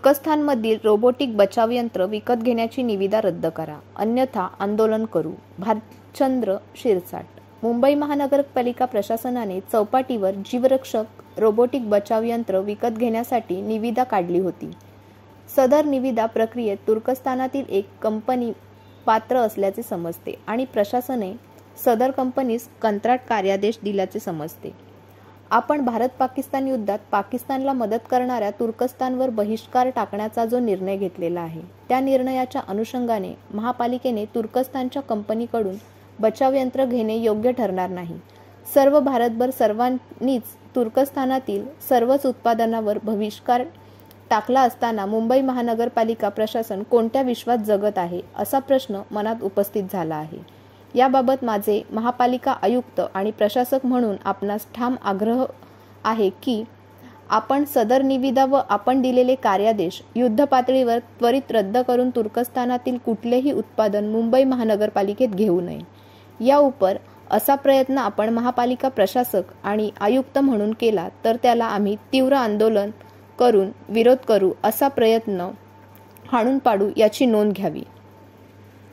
तुर्कस्थानमधील robotic बचाव यंत्र विकत घेण्याची निविदा रद्द करा, अन्यथा आंदोलन करू. भालचंद्र शिरसाट. मुंबई महानगरपालिका प्रशासनाने चौपाटीवर जीवरक्षक रोबोटिक बचाव यंत्र विकत घेण्यासाठी निविदा काढली होती. सदर निविदा प्रक्रियेत तुर्कस्थानातील एक कंपनी पात्र असल्याचे समजते आणि प्रशासनाने सदर कंपनीस कंत्राट कार्यादेश दिल्याचे समजते. आपण भारत-पाकिस्तान युद्धात पाकिस्तानला मदत करणाऱ्या तुर्कस्तानवर बहिष्कार टाकण्याचा जो निर्णय घेतलेला आहे, त्या निर्णयाच्या अनुषंगाने महापालिकेने तुर्कस्तानच्या कंपनीकडून बचाव यंत्र घेणे योग्य ठरणार नाही. सर्व भारतभर सर्वांनीच तुर्कस्थानातील सर्वच उत्पादनावर बहिष्कार टाकला असताना मुंबई महानगरपालिका प्रशासन कोणत्या विश्वात जगत आहे, असा प्रश्न मनात उपस्थित झाला आहे. याबाबत माझे महापालिका आयुक्त आणि प्रशासक म्हणून आपणास ठाम आग्रह आहे की आपण सदर निविदा व आपण दिलेले कार्यादेश युद्धपातळीवर त्वरित रद्द करून तुर्कस्थानातील कुठलेही उत्पादन मुंबई महानगरपालिकेत घेऊ नये. या उपर असा प्रयत्न आपण महापालिका प्रशासक आणि आयुक्त म्हणून केला तर त्याला आम्ही तीव्र आंदोलन करून विरोध करू, असा प्रयत्न हाणून पाडू याची नोंद घ्यावी.